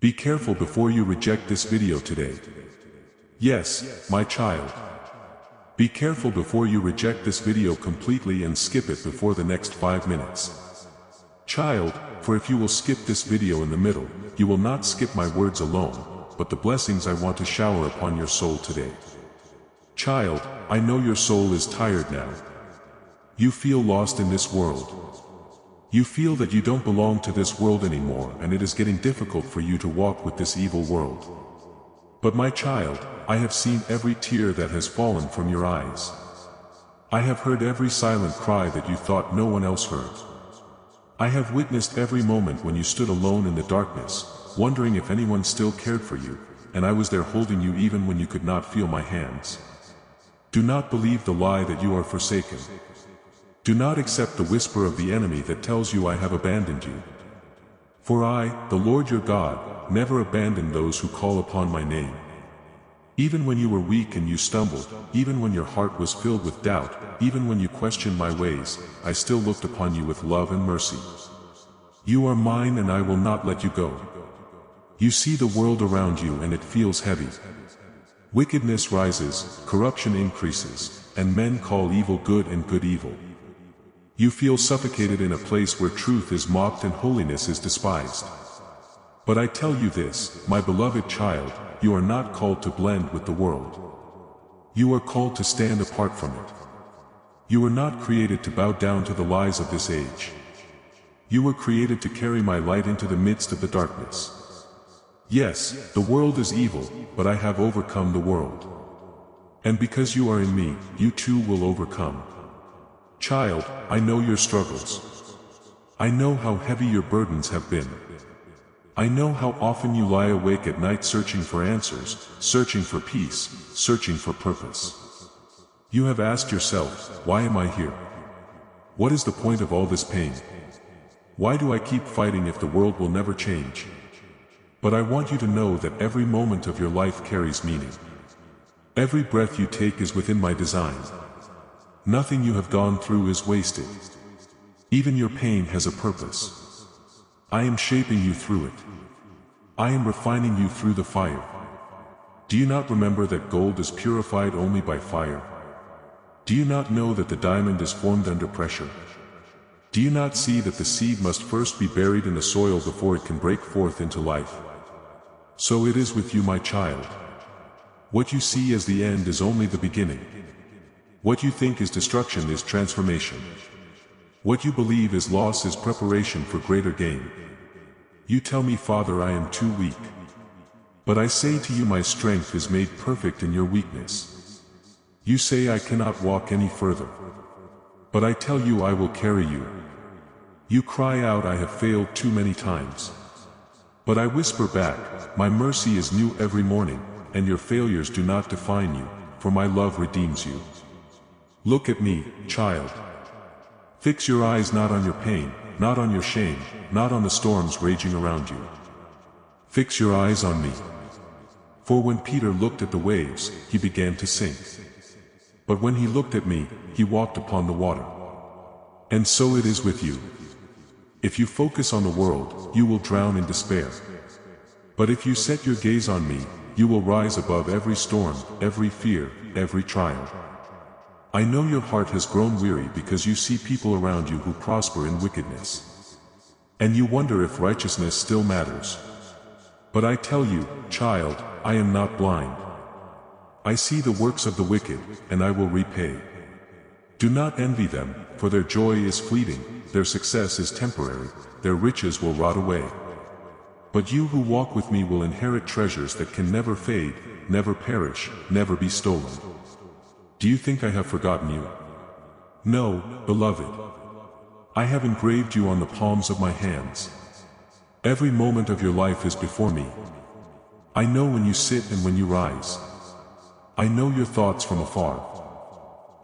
Be careful before you reject this video today. Yes, my child. Be careful before you reject this video completely and skip it before the next 5 minutes. Child, for if you will skip this video in the middle, you will not skip my words alone, but the blessings I want to shower upon your soul today. Child, I know your soul is tired now. You feel lost in this world. You feel that you don't belong to this world anymore, and it is getting difficult for you to walk with this evil world. But my child, I have seen every tear that has fallen from your eyes. I have heard every silent cry that you thought no one else heard. I have witnessed every moment when you stood alone in the darkness, wondering if anyone still cared for you, and I was there holding you even when you could not feel my hands. Do not believe the lie that you are forsaken. Do not accept the whisper of the enemy that tells you I have abandoned you. For I, the Lord your God, never abandon those who call upon my name. Even when you were weak and you stumbled, even when your heart was filled with doubt, even when you questioned my ways, I still looked upon you with love and mercy. You are mine and I will not let you go. You see the world around you and it feels heavy. Wickedness rises, corruption increases, and men call evil good and good evil. You feel suffocated in a place where truth is mocked and holiness is despised. But I tell you this, my beloved child, you are not called to blend with the world. You are called to stand apart from it. You were not created to bow down to the lies of this age. You were created to carry my light into the midst of the darkness. Yes, the world is evil, but I have overcome the world. And because you are in me, you too will overcome. Child, I know your struggles. I know how heavy your burdens have been. I know how often you lie awake at night searching for answers, searching for peace, searching for purpose. You have asked yourself, why am I here? What is the point of all this pain? Why do I keep fighting if the world will never change? But I want you to know that every moment of your life carries meaning. Every breath you take is within my design. Nothing you have gone through is wasted. Even your pain has a purpose. I am shaping you through it. I am refining you through the fire. Do you not remember that gold is purified only by fire? Do you not know that the diamond is formed under pressure? Do you not see that the seed must first be buried in the soil before it can break forth into life? So it is with you, my child. What you see as the end is only the beginning. What you think is destruction is transformation. What you believe is loss is preparation for greater gain. You tell me, Father, I am too weak. But I say to you, my strength is made perfect in your weakness. You say I cannot walk any further. But I tell you, I will carry you. You cry out, I have failed too many times. But I whisper back, my mercy is new every morning, and your failures do not define you, for my love redeems you. Look at me, child. Fix your eyes not on your pain, not on your shame, not on the storms raging around you. Fix your eyes on me. For when Peter looked at the waves, he began to sink. But when he looked at me, he walked upon the water. And so it is with you. If you focus on the world, you will drown in despair. But if you set your gaze on me, you will rise above every storm, every fear, every trial. I know your heart has grown weary because you see people around you who prosper in wickedness. And you wonder if righteousness still matters. But I tell you, child, I am not blind. I see the works of the wicked, and I will repay. Do not envy them, for their joy is fleeting, their success is temporary, their riches will rot away. But you who walk with me will inherit treasures that can never fade, never perish, never be stolen. Do you think I have forgotten you? No, beloved. I have engraved you on the palms of my hands. Every moment of your life is before me. I know when you sit and when you rise. I know your thoughts from afar.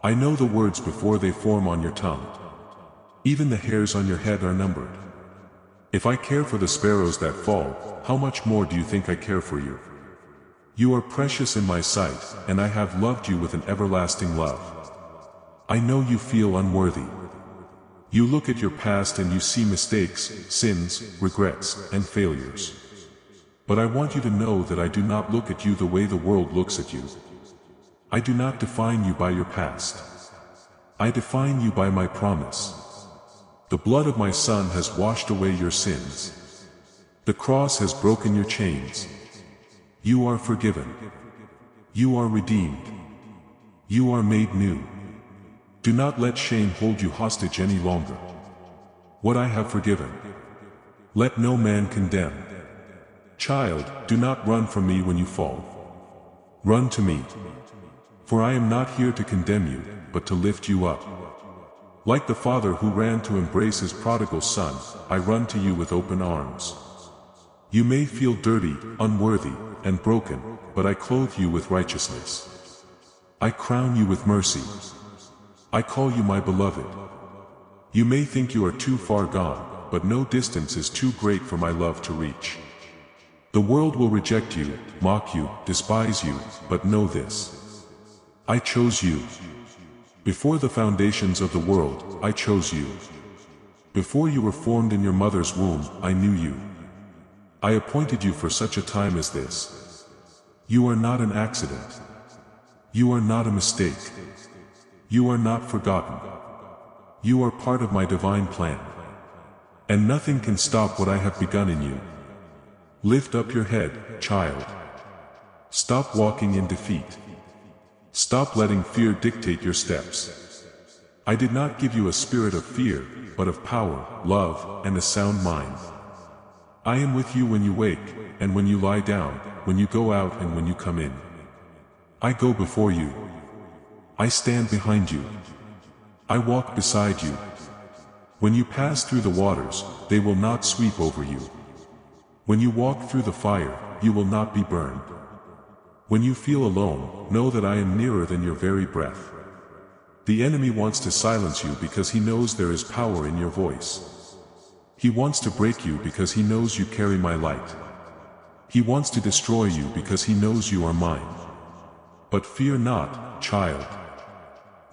I know the words before they form on your tongue. Even the hairs on your head are numbered. If I care for the sparrows that fall, how much more do you think I care for you? You are precious in my sight, and I have loved you with an everlasting love. I know you feel unworthy. You look at your past and you see mistakes, sins, regrets, and failures. But I want you to know that I do not look at you the way the world looks at you. I do not define you by your past. I define you by my promise. The blood of my Son has washed away your sins. The cross has broken your chains. You are forgiven. You are redeemed. You are made new. Do not let shame hold you hostage any longer. What I have forgiven, let no man condemn. Child, do not run from me when you fall. Run to me. For I am not here to condemn you, but to lift you up. Like the father who ran to embrace his prodigal son, I run to you with open arms. You may feel dirty, unworthy, and broken, but I clothe you with righteousness. I crown you with mercy. I call you my beloved. You may think you are too far gone, but no distance is too great for my love to reach. The world will reject you, mock you, despise you, but know this: I chose you. Before the foundations of the world, I chose you. Before you were formed in your mother's womb, I knew you. I appointed you for such a time as this. You are not an accident. You are not a mistake. You are not forgotten. You are part of my divine plan. And nothing can stop what I have begun in you. Lift up your head, child. Stop walking in defeat. Stop letting fear dictate your steps. I did not give you a spirit of fear, but of power, love, and a sound mind. I am with you when you wake, and when you lie down, when you go out and when you come in. I go before you. I stand behind you. I walk beside you. When you pass through the waters, they will not sweep over you. When you walk through the fire, you will not be burned. When you feel alone, know that I am nearer than your very breath. The enemy wants to silence you because he knows there is power in your voice. He wants to break you because he knows you carry my light. He wants to destroy you because he knows you are mine. But fear not, child.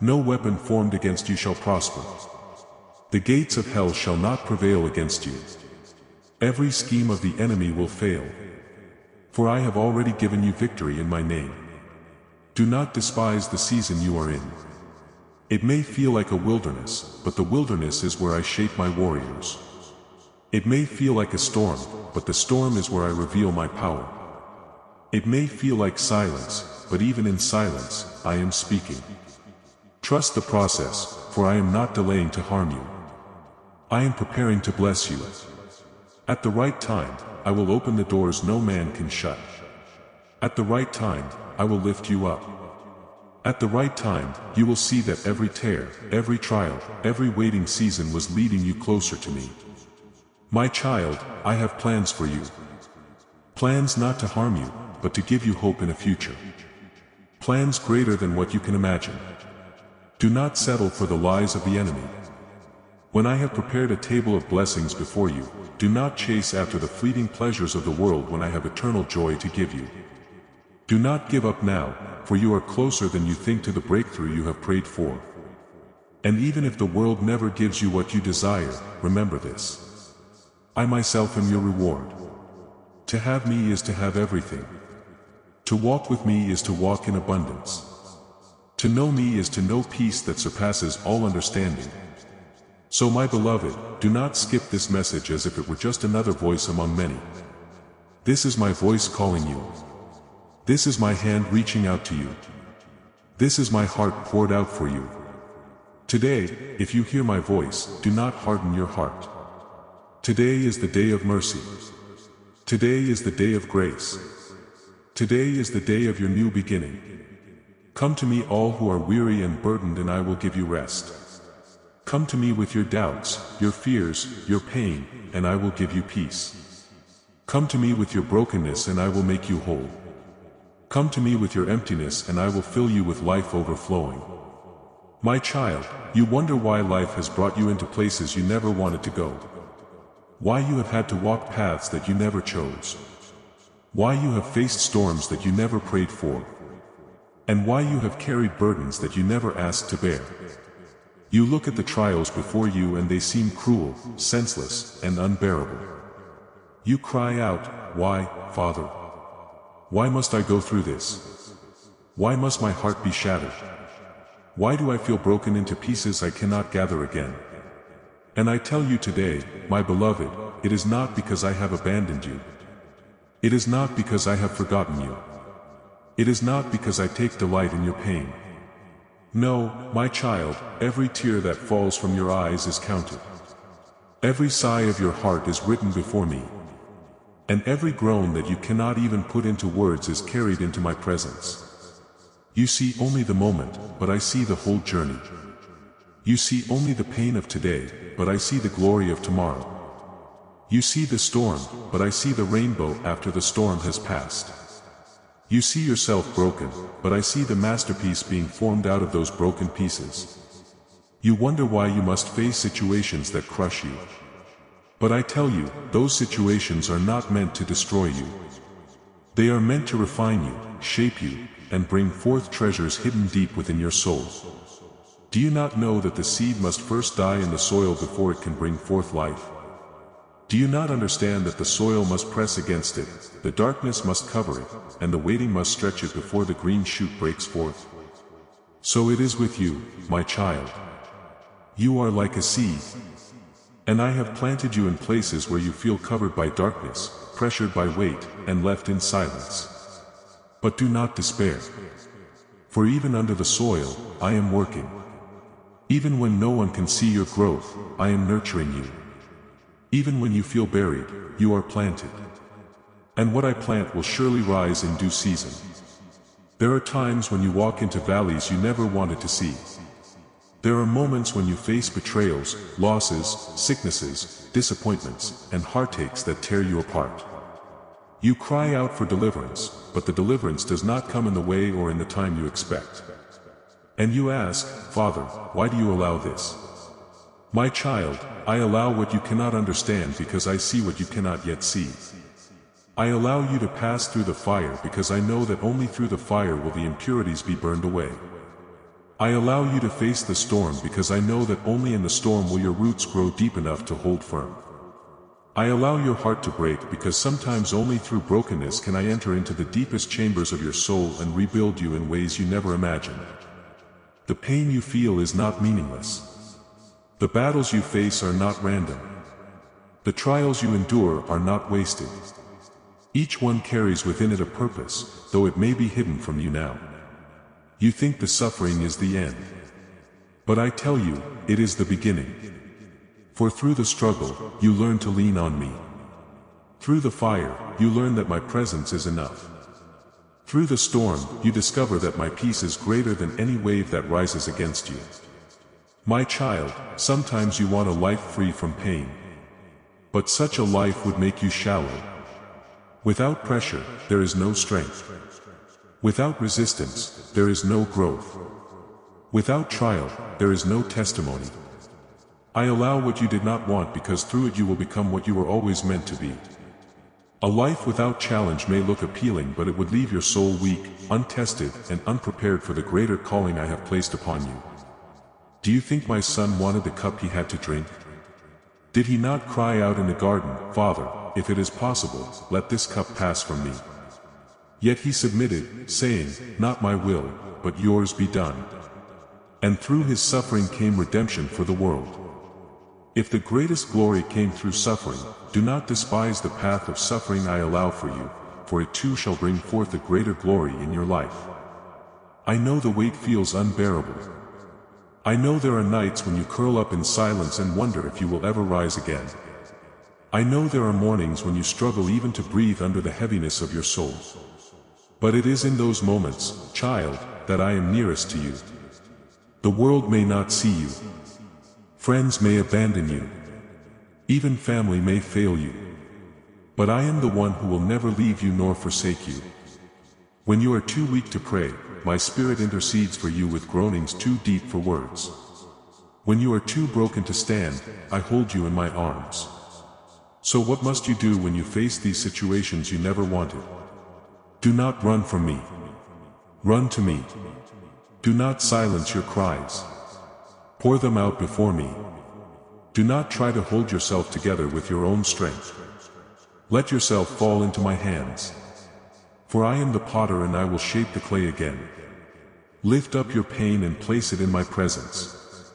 No weapon formed against you shall prosper. The gates of hell shall not prevail against you. Every scheme of the enemy will fail. For I have already given you victory in my name. Do not despise the season you are in. It may feel like a wilderness, but the wilderness is where I shape my warriors. It may feel like a storm, but the storm is where I reveal my power. It may feel like silence, but even in silence, I am speaking. Trust the process, for I am not delaying to harm you. I am preparing to bless you. At the right time, I will open the doors no man can shut. At the right time, I will lift you up. At the right time, you will see that every tear, every trial, every waiting season was leading you closer to me. My child, I have plans for you. Plans not to harm you, but to give you hope in a future. Plans greater than what you can imagine. Do not settle for the lies of the enemy. When I have prepared a table of blessings before you, do not chase after the fleeting pleasures of the world when I have eternal joy to give you. Do not give up now, for you are closer than you think to the breakthrough you have prayed for. And even if the world never gives you what you desire, remember this: I myself am your reward. To have me is to have everything. To walk with me is to walk in abundance. To know me is to know peace that surpasses all understanding. So my beloved, do not skip this message as if it were just another voice among many. This is my voice calling you. This is my hand reaching out to you. This is my heart poured out for you. Today, if you hear my voice, do not harden your heart. Today is the day of mercy. Today is the day of grace. Today is the day of your new beginning. Come to me all who are weary and burdened, and I will give you rest. Come to me with your doubts, your fears, your pain, and I will give you peace. Come to me with your brokenness and I will make you whole. Come to me with your emptiness and I will fill you with life overflowing. My child, you wonder why life has brought you into places you never wanted to go. Why you have had to walk paths that you never chose. Why you have faced storms that you never prayed for. And why you have carried burdens that you never asked to bear. You look at the trials before you and they seem cruel, senseless, and unbearable. You cry out, "Why, Father? Why must I go through this? Why must my heart be shattered? Why do I feel broken into pieces I cannot gather again?" And I tell you today, my beloved, it is not because I have abandoned you. It is not because I have forgotten you. It is not because I take delight in your pain. No, my child, every tear that falls from your eyes is counted. Every sigh of your heart is written before me. And every groan that you cannot even put into words is carried into my presence. You see only the moment, but I see the whole journey. You see only the pain of today, but I see the glory of tomorrow. You see the storm, but I see the rainbow after the storm has passed. You see yourself broken, but I see the masterpiece being formed out of those broken pieces. You wonder why you must face situations that crush you. But I tell you, those situations are not meant to destroy you. They are meant to refine you, shape you, and bring forth treasures hidden deep within your soul. Do you not know that the seed must first die in the soil before it can bring forth life? Do you not understand that the soil must press against it, the darkness must cover it, and the waiting must stretch it before the green shoot breaks forth? So it is with you, my child. You are like a seed. And I have planted you in places where you feel covered by darkness, pressured by weight, and left in silence. But do not despair. For even under the soil, I am working. Even when no one can see your growth, I am nurturing you. Even when you feel buried, you are planted. And what I plant will surely rise in due season. There are times when you walk into valleys you never wanted to see. There are moments when you face betrayals, losses, sicknesses, disappointments, and heartaches that tear you apart. You cry out for deliverance, but the deliverance does not come in the way or in the time you expect. And you ask, "Father, why do you allow this?" My child, I allow what you cannot understand because I see what you cannot yet see. I allow you to pass through the fire because I know that only through the fire will the impurities be burned away. I allow you to face the storm because I know that only in the storm will your roots grow deep enough to hold firm. I allow your heart to break because sometimes only through brokenness can I enter into the deepest chambers of your soul and rebuild you in ways you never imagined. The pain you feel is not meaningless. The battles you face are not random. The trials you endure are not wasted. Each one carries within it a purpose, though it may be hidden from you now. You think the suffering is the end. But I tell you, it is the beginning. For through the struggle, you learn to lean on me. Through the fire, you learn that my presence is enough. Through the storm, you discover that my peace is greater than any wave that rises against you. My child, sometimes you want a life free from pain. But such a life would make you shallow. Without pressure, there is no strength. Without resistance, there is no growth. Without trial, there is no testimony. I allow what you did not want because through it you will become what you were always meant to be. A life without challenge may look appealing, but it would leave your soul weak, untested, and unprepared for the greater calling I have placed upon you. Do you think my son wanted the cup he had to drink? Did he not cry out in the garden, "Father, if it is possible, let this cup pass from me"? Yet he submitted, saying, "Not my will, but yours be done." And through his suffering came redemption for the world. If the greatest glory came through suffering, do not despise the path of suffering I allow for you, for it too shall bring forth a greater glory in your life. I know the weight feels unbearable. I know there are nights when you curl up in silence and wonder if you will ever rise again. I know there are mornings when you struggle even to breathe under the heaviness of your soul. But it is in those moments, child, that I am nearest to you. The world may not see you. Friends may abandon you. Even family may fail you. But I am the one who will never leave you nor forsake you. When you are too weak to pray, my Spirit intercedes for you with groanings too deep for words. When you are too broken to stand, I hold you in my arms. So what must you do when you face these situations you never wanted? Do not run from me. Run to me. Do not silence your cries. Pour them out before me. Do not try to hold yourself together with your own strength. Let yourself fall into my hands. For I am the potter and I will shape the clay again. Lift up your pain and place it in my presence.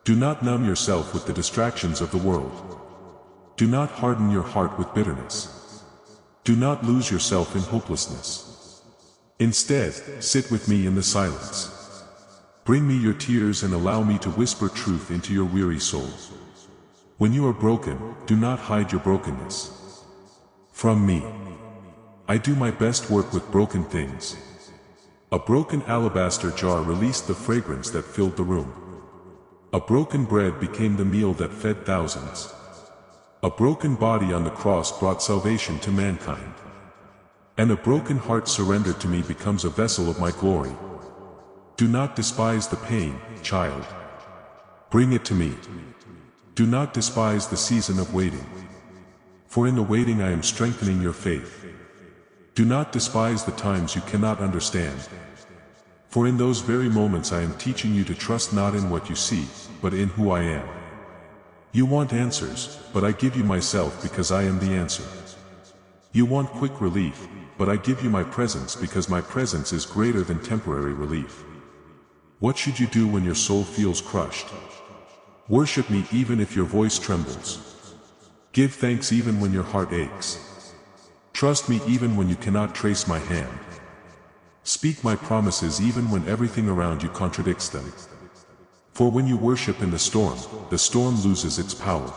Do not numb yourself with the distractions of the world. Do not harden your heart with bitterness. Do not lose yourself in hopelessness. Instead, sit with me in the silence. Bring me your tears and allow me to whisper truth into your weary soul. When you are broken, do not hide your brokenness from me. I do my best work with broken things. A broken alabaster jar released the fragrance that filled the room. A broken bread became the meal that fed thousands. A broken body on the cross brought salvation to mankind. And a broken heart surrendered to me becomes a vessel of my glory. Do not despise the pain, child. Bring it to me. Do not despise the season of waiting. For in the waiting I am strengthening your faith. Do not despise the times you cannot understand. For in those very moments I am teaching you to trust not in what you see, but in who I am. You want answers, but I give you myself because I am the answer. You want quick relief, but I give you my presence because my presence is greater than temporary relief. What should you do when your soul feels crushed? Worship me even if your voice trembles. Give thanks even when your heart aches. Trust me even when you cannot trace my hand. Speak my promises even when everything around you contradicts them. For when you worship in the storm loses its power.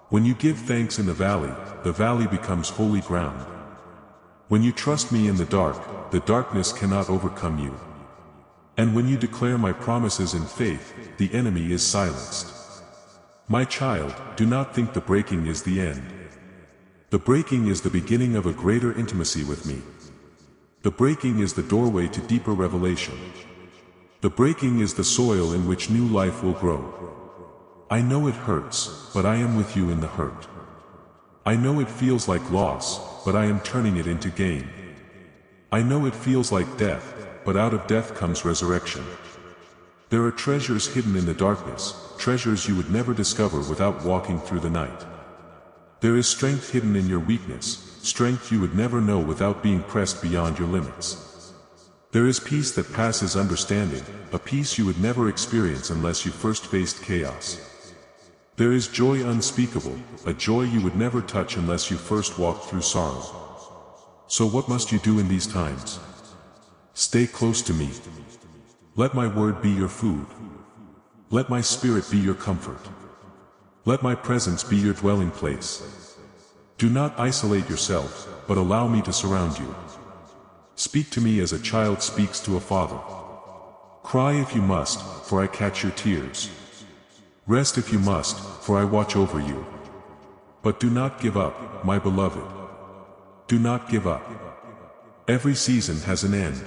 When you give thanks in the valley becomes holy ground. When you trust me in the darkness cannot overcome you. And when you declare my promises in faith, the enemy is silenced. My child, do not think the breaking is the end. The breaking is the beginning of a greater intimacy with me. The breaking is the doorway to deeper revelation. The breaking is the soil in which new life will grow. I know it hurts, but I am with you in the hurt. I know it feels like loss, but I am turning it into gain. I know it feels like death, but out of death comes resurrection. There are treasures hidden in the darkness, treasures you would never discover without walking through the night. There is strength hidden in your weakness, strength you would never know without being pressed beyond your limits. There is peace that passes understanding, a peace you would never experience unless you first faced chaos. There is joy unspeakable, a joy you would never touch unless you first walked through sorrow. So what must you do in these times? Stay close to me. Let my word be your food. Let my spirit be your comfort. Let my presence be your dwelling place. Do not isolate yourself, but allow me to surround you. Speak to me as a child speaks to a father. Cry if you must, for I catch your tears. Rest if you must, for I watch over you. But do not give up, my beloved. Do not give up. Every season has an end.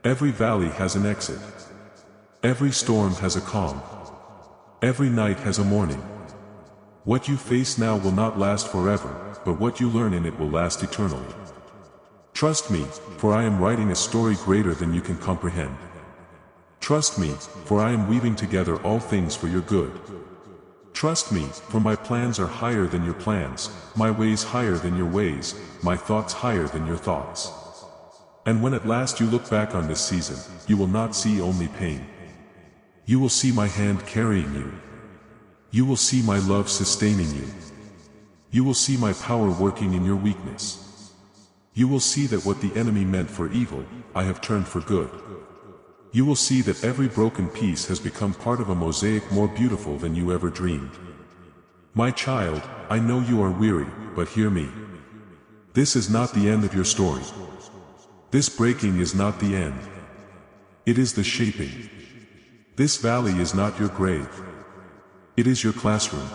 Every valley has an exit. Every storm has a calm. Every night has a morning. What you face now will not last forever, but what you learn in it will last eternally. Trust me, for I am writing a story greater than you can comprehend. Trust me, for I am weaving together all things for your good. Trust me, for my plans are higher than your plans, my ways higher than your ways, my thoughts higher than your thoughts. And when at last you look back on this season, you will not see only pain. You will see my hand carrying you. You will see my love sustaining you. You will see my power working in your weakness. You will see that what the enemy meant for evil, I have turned for good. You will see that every broken piece has become part of a mosaic more beautiful than you ever dreamed. My child, I know you are weary, but hear me. This is not the end of your story. This breaking is not the end. It is the shaping. This valley is not your grave. It is your classroom.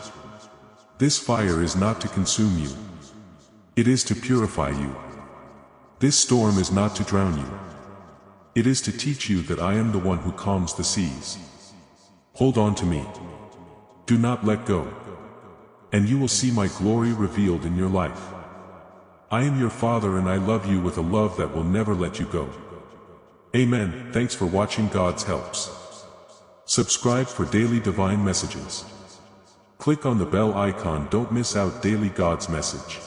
This fire is not to consume you. It is to purify you. This storm is not to drown you. It is to teach you that I am the one who calms the seas. Hold on to me. Do not let go. And you will see my glory revealed in your life. I am your Father and I love you with a love that will never let you go. Amen. Thanks for watching God's Helps. Subscribe for daily divine messages. Click on the bell icon. Don't miss out daily God's message.